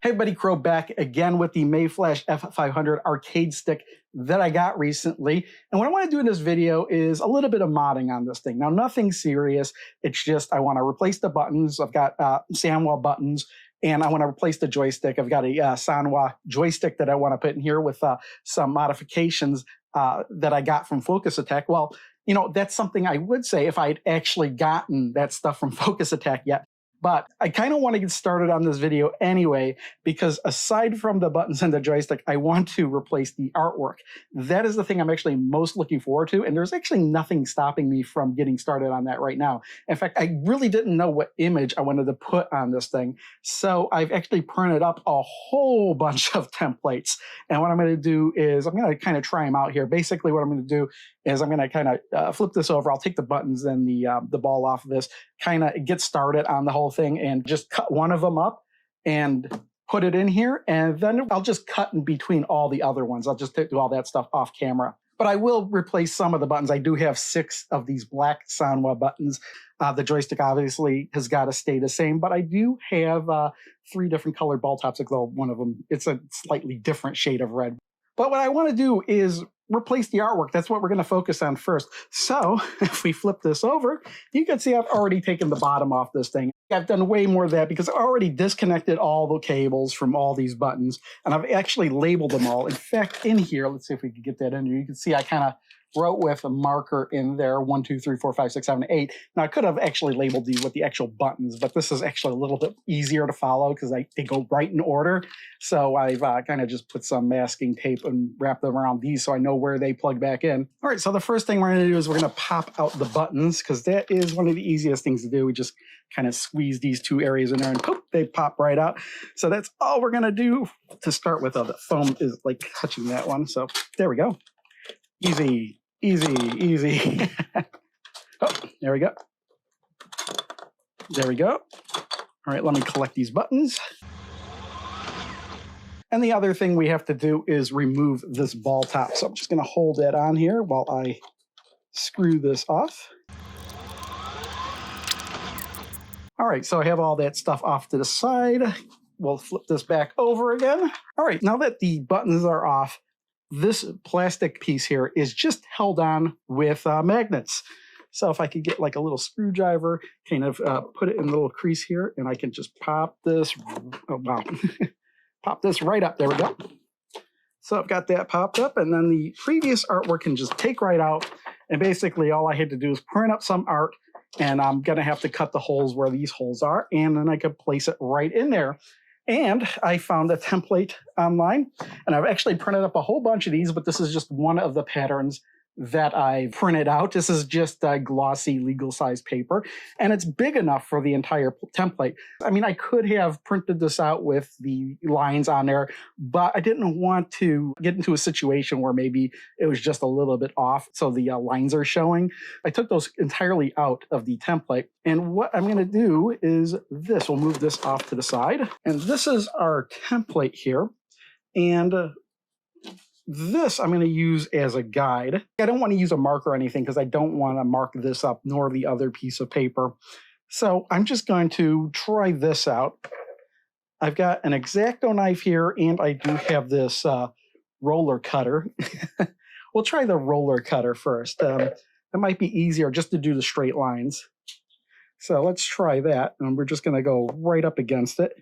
Hey buddy, Crow back again with the Mayflash F500 arcade stick that I got recently. And what I want to do in this video is a little bit of modding on this thing. Now, nothing serious. It's just I want to replace the buttons. I've got Sanwa buttons, and I want to replace the joystick. I've got a Sanwa joystick that I want to put in here with some modifications that I got from Focus Attack. Well, you know, that's something I would say if I'd actually gotten that stuff from Focus Attack yet. But I kind of want to get started on this video anyway, because aside from the buttons and the joystick, I want to replace the artwork. That is the thing I'm actually most looking forward to, and there's actually nothing stopping me from getting started on that right now. In fact, I really didn't know what image I wanted to put on this thing, so I've actually printed up a whole bunch of templates. And what I'm going to do is I'm going to kind of try them out here. Basically, what I'm going to do is I'm going to kind of flip this over. I'll take the buttons and the ball off of this, kind of get started on the whole thing and just cut one of them up and put it in here. And then I'll just cut in between all the other ones. I'll just do all that stuff off camera. But I will replace some of the buttons. I do have 6 of these black Sanwa buttons. The joystick obviously has got to stay the same, but I do have 3 different colored ball tops. Although one of them, it's a slightly different shade of red. But what I want to do is replace the artwork. That's what we're going to focus on first. So if we flip this over, you can see I've already taken the bottom off this thing. I've done way more of that because I already disconnected all the cables from all these buttons, and I've actually labeled them all. In fact, in here, let's see if we can get that in here. You can see I kind of wrote with a marker in there, 1, 2, 3, 4, 5, 6, 7, 8. Now I could have actually labeled these with the actual buttons, but this is actually a little bit easier to follow because they go right in order. So I've kind of just put some masking tape and wrapped them around these so I know where they plug back in. All right, so the first thing we're going to do is we're going to pop out the buttons because that is one of the easiest things to do. We just kind of squeeze these 2 areas in there and poof, they pop right out. So that's all we're going to do to start with. Oh, the foam is like touching that one. So there we go. Easy. Easy, easy. Oh, there we go. There we go. All right, let me collect these buttons. And the other thing we have to do is remove this ball top. So I'm just going to hold that on here while I screw this off. All right, so I have all that stuff off to the side. We'll flip this back over again. All right, now that the buttons are off, this plastic piece here is just held on with magnets. So if I could get like a little screwdriver, kind of put it in a little crease here, and I can just pop this, oh wow, pop this right up. There we go. So I've got that popped up, and then the previous artwork can just take right out. And basically all I had to do is print up some art, and I'm gonna have to cut the holes where these holes are, and then I could place it right in there. And I found a template online, and I've actually printed up a whole bunch of these, but this is just one of the patterns that I printed out. This is just a glossy legal size paper, and it's big enough for the entire template. I mean, I could have printed this out with the lines on there, but I didn't want to get into a situation where maybe it was just a little bit off, so the lines are showing. I took those entirely out of the template, and what I'm going to do is this. We'll move this off to the side, and this is our template here, and this I'm going to use as a guide. I don't want to use a marker or anything because I don't want to mark this up, nor the other piece of paper. So I'm just going to try this out. I've got an X-Acto knife here, and I do have this roller cutter. We'll try the roller cutter first. It might be easier just to do the straight lines. So let's try that, and we're just going to go right up against it.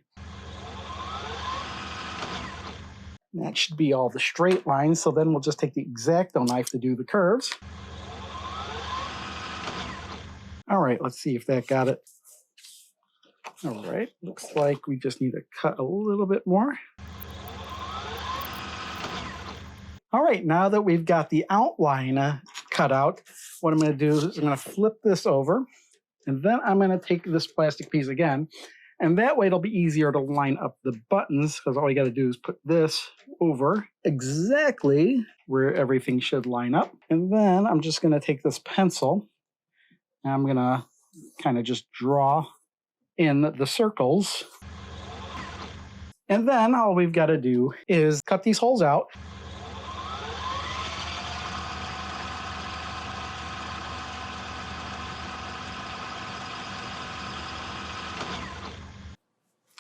That should be all the straight lines, so then we'll just take the X-Acto knife to do the curves. All right, let's see if that got it. All right, looks like we just need to cut a little bit more. All right, now that we've got the outline cut out, what I'm going to do is I'm going to flip this over, and then I'm going to take this plastic piece again. And that way it'll be easier to line up the buttons because all you got to do is put this over exactly where everything should line up. And then I'm just going to take this pencil and I'm going to kind of just draw in the circles. And then all we've got to do is cut these holes out.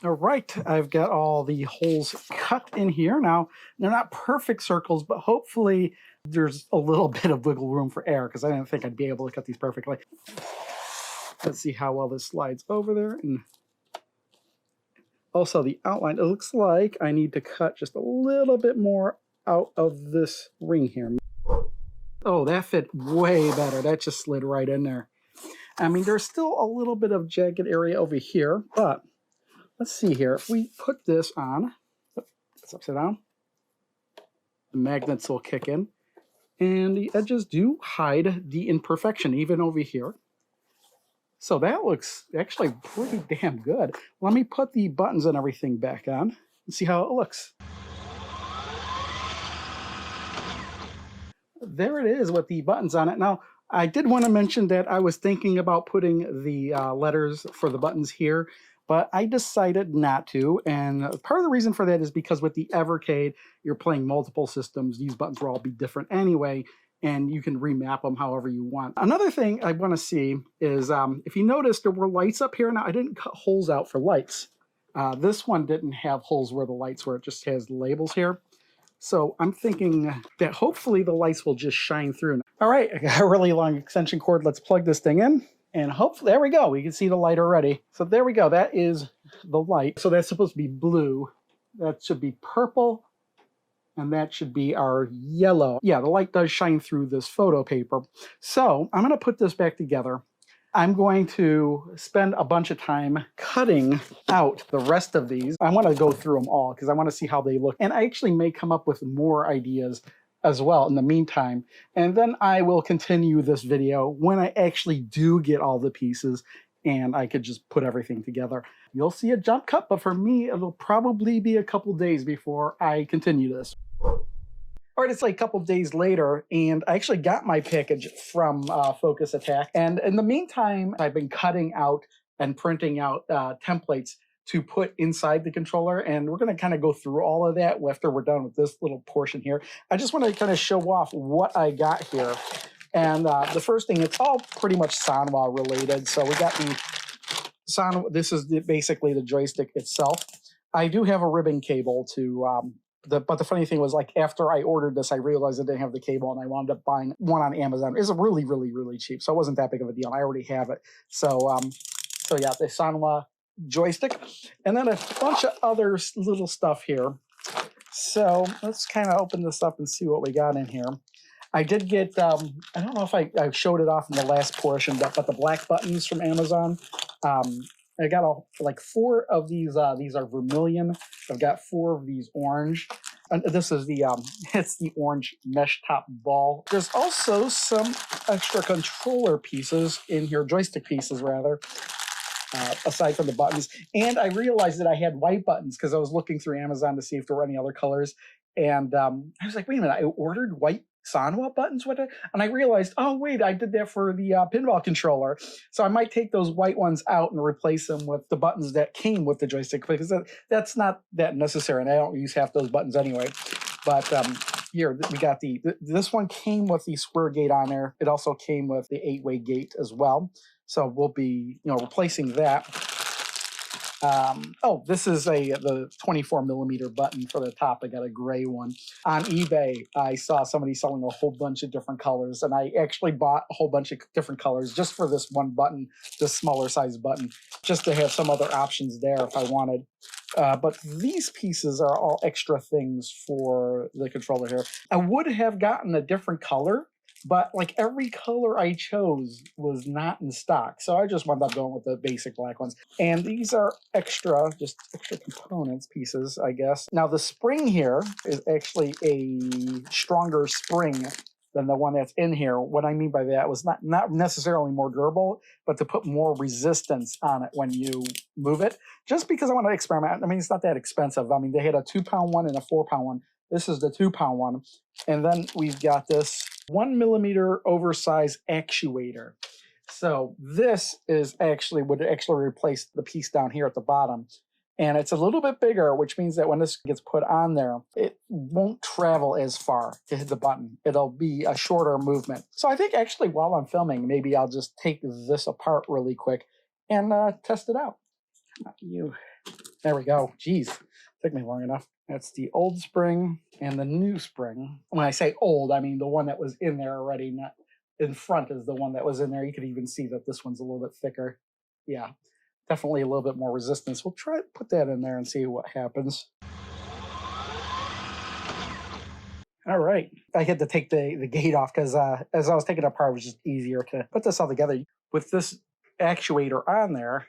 All right, I've got all the holes cut in here. Now, they're not perfect circles, but hopefully there's a little bit of wiggle room for air because I didn't think I'd be able to cut these perfectly. Let's see how well this slides over there. And also the outline, it looks like I need to cut just a little bit more out of this ring here. Oh, that fit way better. That just slid right in there. I mean, there's still a little bit of jagged area over here, but let's see here. If we put this on, it's upside down, the magnets will kick in, and the edges do hide the imperfection, even over here. So that looks actually pretty damn good. Let me put the buttons and everything back on and see how it looks. There it is with the buttons on it. Now, I did want to mention that I was thinking about putting the letters for the buttons here, but I decided not to. And part of the reason for that is because with the Evercade, you're playing multiple systems. These buttons will all be different anyway, and you can remap them however you want. Another thing I want to see is if you notice there were lights up here. Now, I didn't cut holes out for lights. This one didn't have holes where the lights were. It just has labels here. So I'm thinking that hopefully the lights will just shine through. All right, I got a really long extension cord. Let's plug this thing in. And hopefully, there we go. We can see the light already. So there we go. That is the light. So that's supposed to be blue. That should be purple. And that should be our yellow. Yeah, the light does shine through this photo paper. So I'm going to put this back together. I'm going to spend a bunch of time cutting out the rest of these. I want to go through them all because I want to see how they look. And I actually may come up with more ideas as well in the meantime. And then I will continue this video when I actually do get all the pieces and I could just put everything together. You'll see a jump cut, but for me, it'll probably be a couple days before I continue this. All right, it's like a couple days later, and I actually got my package from Focus Attack. And in the meantime, I've been cutting out and printing out templates to put inside the controller. And we're going to kind of go through all of that after we're done with this little portion here. I just want to kind of show off what I got here. And the first thing, it's all pretty much Sanwa related. So we got the Sanwa, this is basically the joystick itself. I do have a ribbon cable to but the funny thing was, like, after I ordered this, I realized I didn't have the cable, and I wound up buying one on Amazon. It's really, really, really cheap, so it wasn't that big of a deal. I already have it. So yeah, the Sanwa joystick, and then a bunch of other little stuff here. So let's kind of open this up and see what we got in here. I did get, I don't know if I showed it off in the last portion, but the black buttons from Amazon. I got like 4 of these. These are vermilion. I've got 4 of these orange. And this is the it's the orange mesh top ball. There's also some extra controller pieces in here, joystick pieces rather, aside from the buttons. And I realized that I had white buttons because I was looking through Amazon to see if there were any other colors. And I was like, wait a minute, I ordered white Sanwa buttons with it, and I realized, oh wait, I did that for the pinball controller. So I might take those white ones out and replace them with the buttons that came with the joystick, because that's not that necessary, and I don't use half those buttons anyway. But here we got this one came with the square gate on there. It also came with the 8-way gate as well. So we'll be replacing that. Oh, this is the 24 millimeter button for the top. I got a gray one. On eBay, I saw somebody selling a whole bunch of different colors, and I actually bought a whole bunch of different colors just for this one button, this smaller size button, just to have some other options there if I wanted. But these pieces are all extra things for the controller here. I would have gotten a different color, but like every color I chose was not in stock. So I just wound up going with the basic black ones. And these are just extra components, pieces, I guess. Now the spring here is actually a stronger spring than the one that's in here. What I mean by that was not necessarily more durable, but to put more resistance on it when you move it. Just because I want to experiment. I mean, it's not that expensive. I mean, they had a 2-pound one and a 4-pound one. This is the 2-pound one. And then we've got this 1 millimeter oversized actuator. So this would actually replace the piece down here at the bottom. And it's a little bit bigger, which means that when this gets put on there, it won't travel as far to hit the button. It'll be a shorter movement. So I think actually while I'm filming, maybe I'll just take this apart really quick and test it out. You There we go. Jeez, took me long enough. That's the old spring and the new spring. When I say old, I mean the one that was in there already, not in front is the one that was in there. You could even see that this one's a little bit thicker. Yeah, definitely a little bit more resistance. We'll try to put that in there and see what happens. All right, I had to take the gate off because as I was taking it apart, it was just easier to put this all together. With this actuator on there,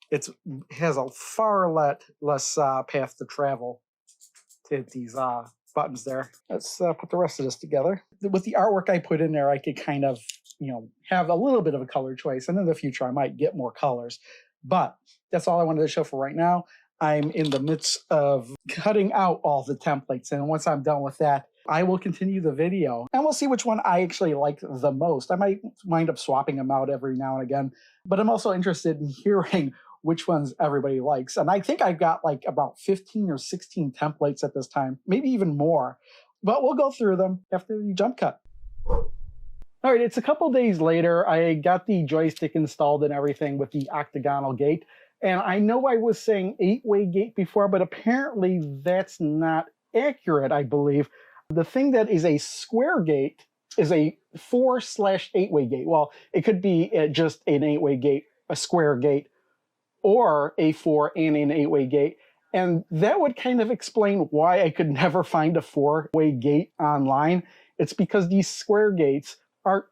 it has a far less path to travel to hit these buttons there. Let's put the rest of this together. With the artwork I put in there, I could kind of, have a little bit of a color choice. And in the future, I might get more colors. But that's all I wanted to show for right now. I'm in the midst of cutting out all the templates. And once I'm done with that, I will continue the video. And we'll see which one I actually like the most. I might wind up swapping them out every now and again. But I'm also interested in hearing which ones everybody likes. And I think I've got like about 15 or 16 templates at this time, maybe even more. But we'll go through them after the jump cut. All right, it's a couple days later. I got the joystick installed and everything with the octagonal gate. And I know I was saying 8-way gate before, but apparently that's not accurate, I believe. The thing that is a square gate is a 4/8-way gate. Well, it could be just an 8-way gate, a square gate, or a 4 and an 8-way gate. And that would kind of explain why I could never find a 4-way gate online. It's because these square gates are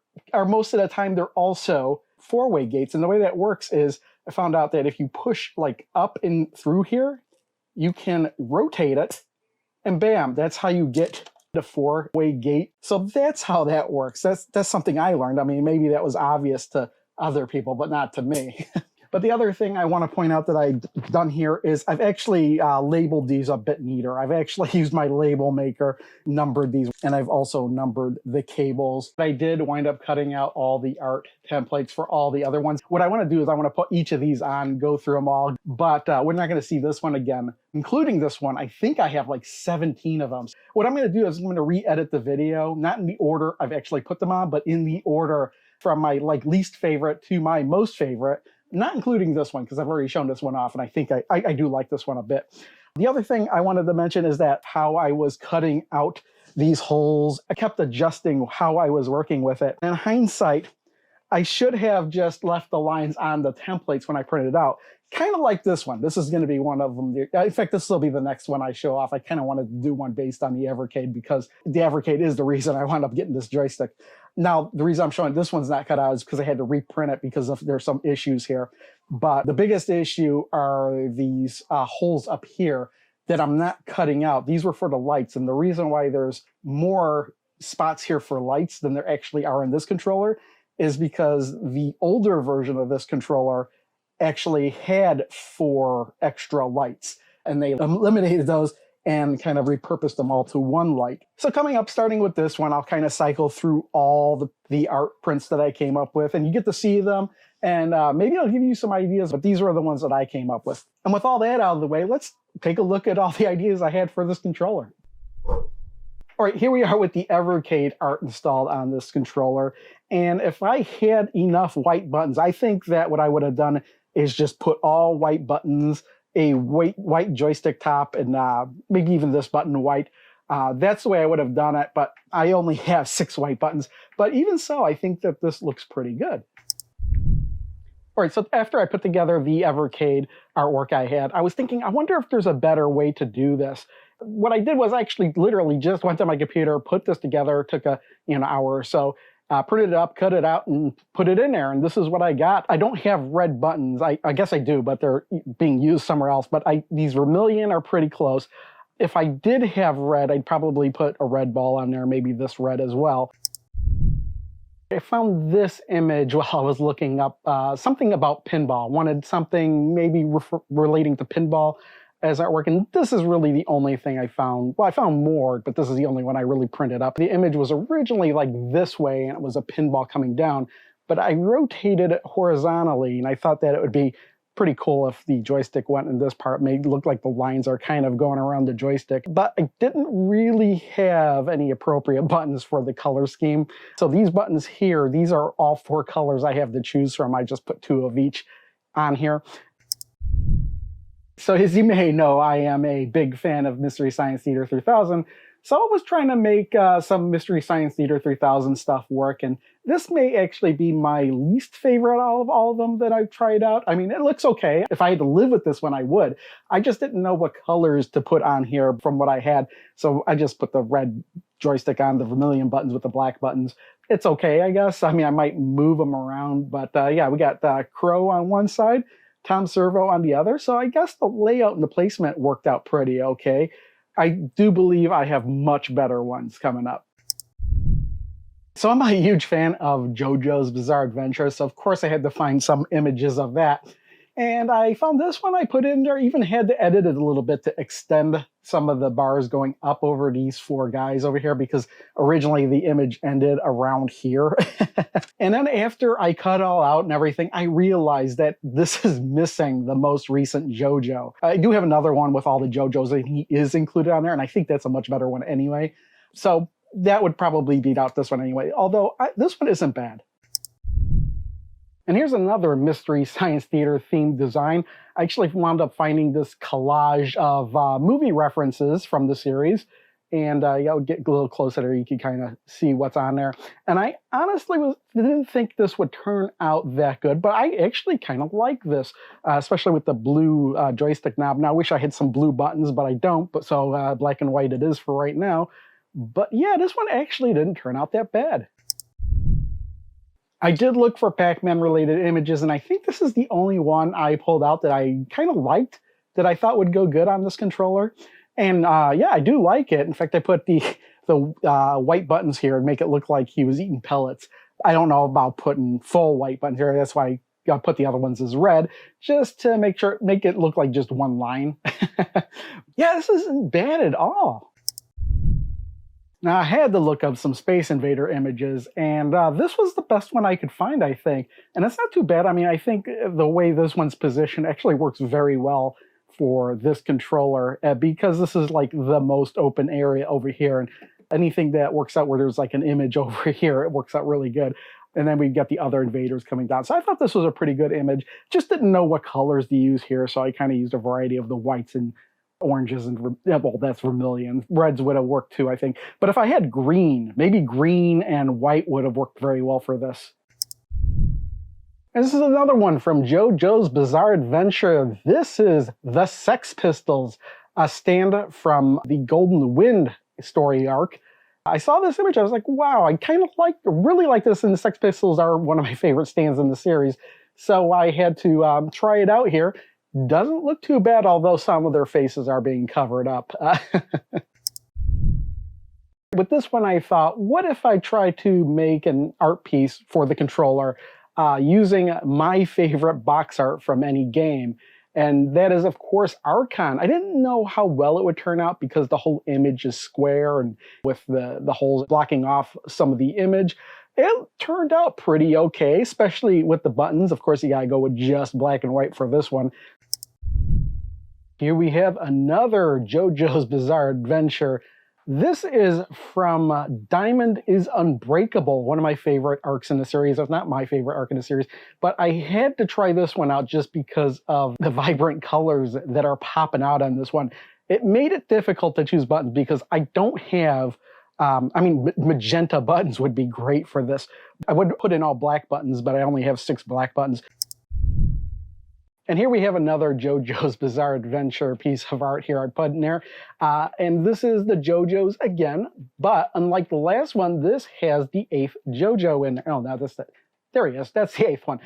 most of the time, they're also 4-way gates. And the way that works is I found out that if you push like up and through here, you can rotate it and bam, that's how you get the 4-way gate. So that's how that works. That's something I learned. I mean, maybe that was obvious to other people, but not to me. But the other thing I want to point out that I've done here is I've actually labeled these a bit neater. I've actually used my label maker, numbered these, and I've also numbered the cables. I did wind up cutting out all the art templates for all the other ones. What I want to do is I want to put each of these on, go through them all, but we're not going to see this one again, including this one. I think I have like 17 of them. What I'm going to do is I'm going to re-edit the video, not in the order I've actually put them on, but in the order from my least favorite to my most favorite. Not including this one, because I've already shown this one off, and I think I do like this one a bit. The other thing I wanted to mention is that how I was cutting out these holes, I kept adjusting how I was working with it. In hindsight, I should have just left the lines on the templates when I printed it out. Kind of like this one. This is going to be one of them. In fact, this will be the next one I show off. I kind of wanted to do one based on the Evercade because the Evercade is the reason I wound up getting this joystick. Now, the reason I'm showing this one's not cut out is because I had to reprint it because there's some issues here. But the biggest issue are these holes up here that I'm not cutting out. These were for the lights. And the reason why there's more spots here for lights than there actually are in this controller is because the older version of this controller actually had 4 extra lights, and they eliminated those and kind of repurposed them all to one light. So coming up, starting with this one, I'll kind of cycle through all the art prints that I came up with, and you get to see them, and maybe I'll give you some ideas, but these were the ones that I came up with. And with all that out of the way, let's take a look at all the ideas I had for this controller. All right, here we are with the Evercade art installed on this controller, and if I had enough white buttons, I think that what I would have done is just put all white buttons, a white joystick top, and maybe even this button white. That's the way I would have done it, but I only have 6 white buttons. But even so, I think that this looks pretty good. All right, so after I put together the Evercade artwork I had, I was thinking, I wonder if there's a better way to do this. What I did was I actually literally just went to my computer, put this together, took an hour or so, printed it up, cut it out, and put it in there. And this is what I got. I don't have red buttons. I guess I do, but they're being used somewhere else. But these vermilion are pretty close. If I did have red, I'd probably put a red ball on there, maybe this red as well. I found this image while I was looking up something about pinball. Wanted something maybe relating to pinball as artwork, and this is really the only thing I found. Well, I found more, but this is the only one I really printed up. The image was originally like this way, and it was a pinball coming down, but I rotated it horizontally, and I thought that it would be pretty cool if the joystick went in this part. It made it look like the lines are kind of going around the joystick, but I didn't really have any appropriate buttons for the color scheme. So these buttons here, these are all 4 colors I have to choose from. I just put 2 of each on here. So as you may know, I am a big fan of Mystery Science Theater 3000. So I was trying to make some Mystery Science Theater 3000 stuff work, and this may actually be my least favorite out of all of them that I've tried out. I mean, it looks okay. If I had to live with this one, I would. I just didn't know what colors to put on here from what I had, so I just put the red joystick on, the vermilion buttons with the black buttons. It's okay, I guess. I mean, I might move them around, but yeah, we got Crow on one side, Tom Servo on the other, so I guess the layout and the placement worked out pretty okay. I do believe I have much better ones coming up. So I'm a huge fan of JoJo's Bizarre Adventure, so of course I had to find some images of that. And I found this one I put in there, even had to edit it a little bit to extend some of the bars going up over these four guys over here, because originally the image ended around here. And then after I cut it all out and everything, I realized that this is missing the most recent JoJo. I do have another one with all the JoJos that he is included on there, and I think that's a much better one anyway. So that would probably beat out this one anyway, although this one isn't bad. And here's another Mystery Science Theater themed design. I actually wound up finding this collage of movie references from the series. And yeah, I'll get a little closer there, you can kind of see what's on there. And I honestly didn't think this would turn out that good, but I actually kind of like this, especially with the blue joystick knob. Now, I wish I had some blue buttons, but I don't, but so black and white it is for right now. But yeah, this one actually didn't turn out that bad. I did look for Pac-Man related images, and I think this is the only one I pulled out that I kind of liked, that I thought would go good on this controller. And yeah, I do like it. In fact, I put the white buttons here and make it look like he was eating pellets. I don't know about putting full white buttons here. That's why I put the other ones as red, just to make it look like just one line. Yeah, this isn't bad at all. Now, I had to look up some Space Invader images, and this was the best one I could find, I think. And it's not too bad. I mean, I think the way this one's positioned actually works very well for this controller, because this is like the most open area over here, and anything that works out where there's like an image over here, it works out really good. And then we've got the other invaders coming down. So I thought this was a pretty good image. Just didn't know what colors to use here, so I kind of used a variety of the whites and oranges and, well, that's vermilion. Reds would have worked too, I think. But if I had green, maybe green and white would have worked very well for this. And this is another one from JoJo's Bizarre Adventure. This is the Sex Pistols, a stand from the Golden Wind story arc. I saw this image, I was like, wow, I kind of really like this, and the Sex Pistols are one of my favorite stands in the series. So I had to try it out here. Doesn't look too bad, although some of their faces are being covered up. With this one, I thought, what if I try to make an art piece for the controller using my favorite box art from any game? And that is, of course, Archon. I didn't know how well it would turn out because the whole image is square and with the holes blocking off some of the image. It turned out pretty okay, especially with the buttons. Of course, you gotta go with just black and white for this one. Here we have another JoJo's Bizarre Adventure. This is from Diamond is Unbreakable, one of my favorite arcs in the series. It's not my favorite arc in the series, but I had to try this one out just because of the vibrant colors that are popping out on this one. It made it difficult to choose buttons because I don't have I mean, magenta buttons would be great for this. I would put in all black buttons, but I only have 6 black buttons. And here we have another JoJo's Bizarre Adventure piece of art here I put in there. And this is the JoJo's again, but unlike the last one, this has the 8th JoJo in there. Oh, no, there he is. That's the 8th one.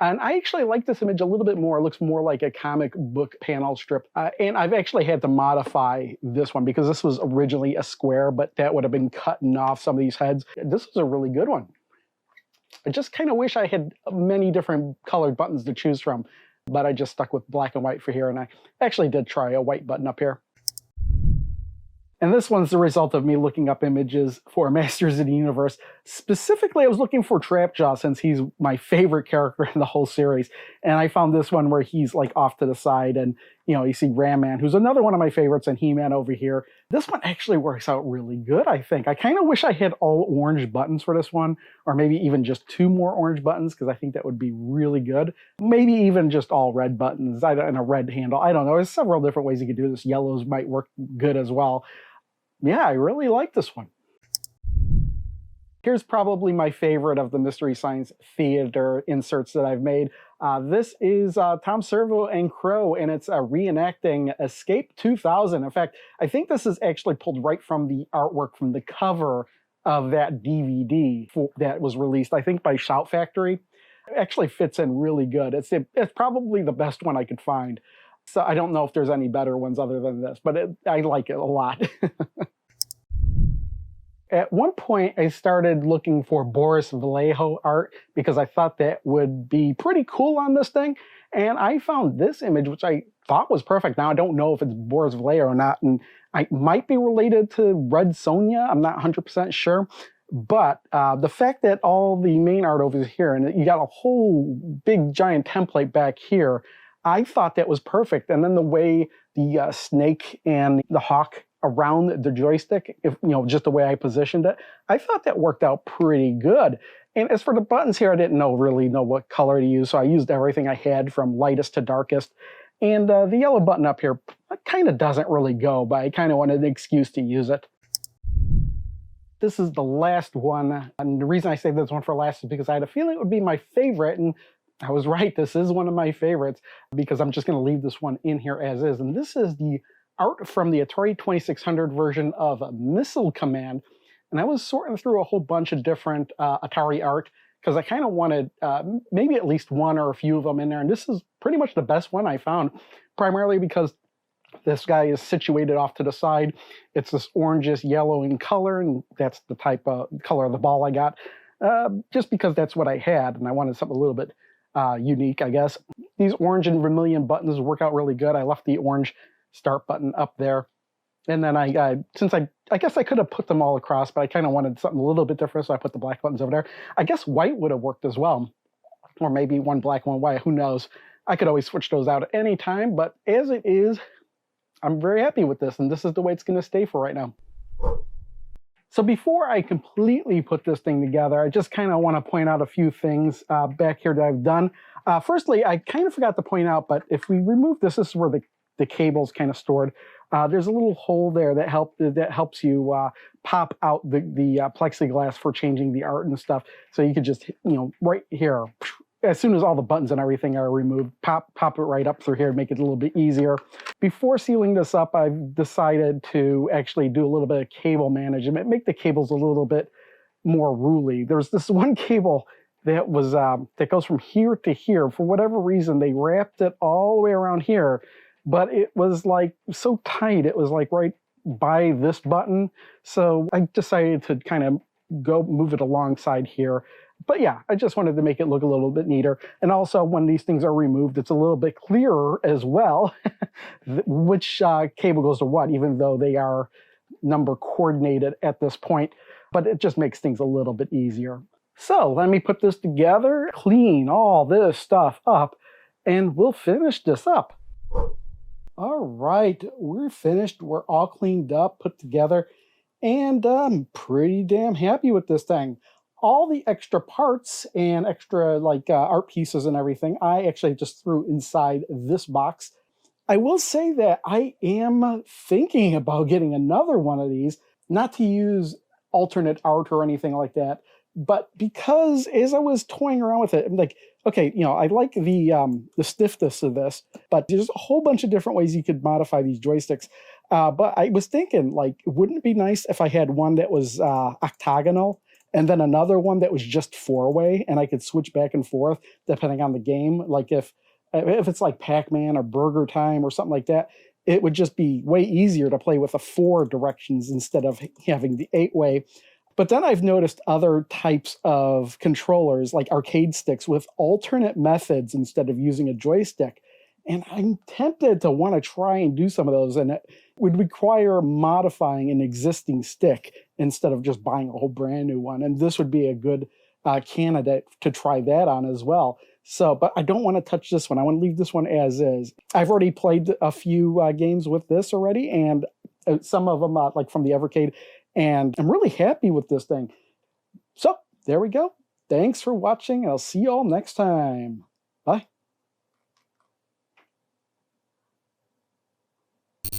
And I actually like this image a little bit more. It looks more like a comic book panel strip. And I've actually had to modify this one because this was originally a square, but that would have been cutting off some of these heads. This is a really good one. I just kind of wish I had many different colored buttons to choose from, but I just stuck with black and white for here, and I actually did try a white button up here. And this one's the result of me looking up images for Masters of the Universe. Specifically, I was looking for Trapjaw since he's my favorite character in the whole series. And I found this one where he's like off to the side and, you know, you see Ram Man, who's another one of my favorites, and He-Man over here. This one actually works out really good, I think. I kind of wish I had all orange buttons for this one, or maybe even just 2 more orange buttons, because I think that would be really good. Maybe even just all red buttons and a red handle. I don't know. There's several different ways you could do this. Yellows might work good as well. Yeah, I really like this one. Here's probably my favorite of the Mystery Science Theater inserts that I've made. This is Tom Servo and Crow, and it's reenacting Escape 2000. In fact, I think this is actually pulled right from the artwork from the cover of that DVD that was released, I think, by Shout Factory. It actually fits in really good. It's probably the best one I could find. So I don't know if there's any better ones other than this, but I like it a lot. At one point, I started looking for Boris Vallejo art because I thought that would be pretty cool on this thing. And I found this image, which I thought was perfect. Now, I don't know if it's Boris Vallejo or not, and I might be related to Red Sonja. I'm not 100% sure. But the fact that all the main art over here, and you got a whole big giant template back here, I thought that was perfect. And then the way the snake and the hawk around the joystick, just the way I positioned it, I thought that worked out pretty good. And as for the buttons here, I didn't really know what color to use, so I used everything I had from lightest to darkest. And the yellow button up here kind of doesn't really go, but I kind of wanted an excuse to use it. This is the last one, and the reason I saved this one for last is because I had a feeling it would be my favorite, and I was right, this is one of my favorites, because I'm just going to leave this one in here as is. And this is the art from the Atari 2600 version of Missile Command. And I was sorting through a whole bunch of different Atari art because I kind of wanted maybe at least one or a few of them in there. And this is pretty much the best one I found, primarily because this guy is situated off to the side. It's this orangish yellow in color, and that's the type of color of the ball I got, just because that's what I had, and I wanted something a little bit unique, I guess. These orange and vermilion buttons work out really good. I left the orange start button up there. And then since I guess I could have put them all across, but I kind of wanted something a little bit different, so I put the black buttons over there. I guess white would have worked as well. Or maybe one black, one white, who knows. I could always switch those out at any time, but as it is, I'm very happy with this, and this is the way it's going to stay for right now. So before I completely put this thing together, I just kind of want to point out a few things back here that I've done. Firstly, I kind of forgot to point out, but if we remove this is where the cable's kind of stored. There's a little hole there that helps you pop out the plexiglass for changing the art and stuff. So you could just, right here, as soon as all the buttons and everything are removed, pop it right up through here to make it a little bit easier. Before sealing this up, I've decided to actually do a little bit of cable management, make the cables a little bit more ruly. There's this one cable that was that goes from here to here. For whatever reason, they wrapped it all the way around here, but it was like so tight. It was like right by this button. So I decided to kind of go move it alongside here. But yeah, I just wanted to make it look a little bit neater. And also when these things are removed, it's a little bit clearer as well, which cable goes to what, even though they are number coordinated at this point. But it just makes things a little bit easier. So let me put this together, clean all this stuff up, and we'll finish this up. All right, we're finished. We're all cleaned up, put together, and I'm pretty damn happy with this thing. All the extra parts and extra art pieces and everything, I actually just threw inside this box. I will say that I am thinking about getting another one of these, not to use alternate art or anything like that, but because as I was toying around with it, I'm like, okay, I like the stiffness of this, but there's a whole bunch of different ways you could modify these joysticks. But I was thinking, wouldn't it be nice if I had one that was octagonal, and then another one that was just 4-way, and I could switch back and forth depending on the game. Like if it's like Pac-Man or Burger Time or something like that, it would just be way easier to play with the 4 directions instead of having the 8-way. But then I've noticed other types of controllers, like arcade sticks, with alternate methods instead of using a joystick. And I'm tempted to want to try and do some of those, and it would require modifying an existing stick instead of just buying a whole brand new one. And this would be a good candidate to try that on as well. So, but I don't want to touch this one. I want to leave this one as is. I've already played a few games with this already, and some of them like from the Evercade, and I'm really happy with this thing. So there we go. Thanks for watching. I'll see you all next time.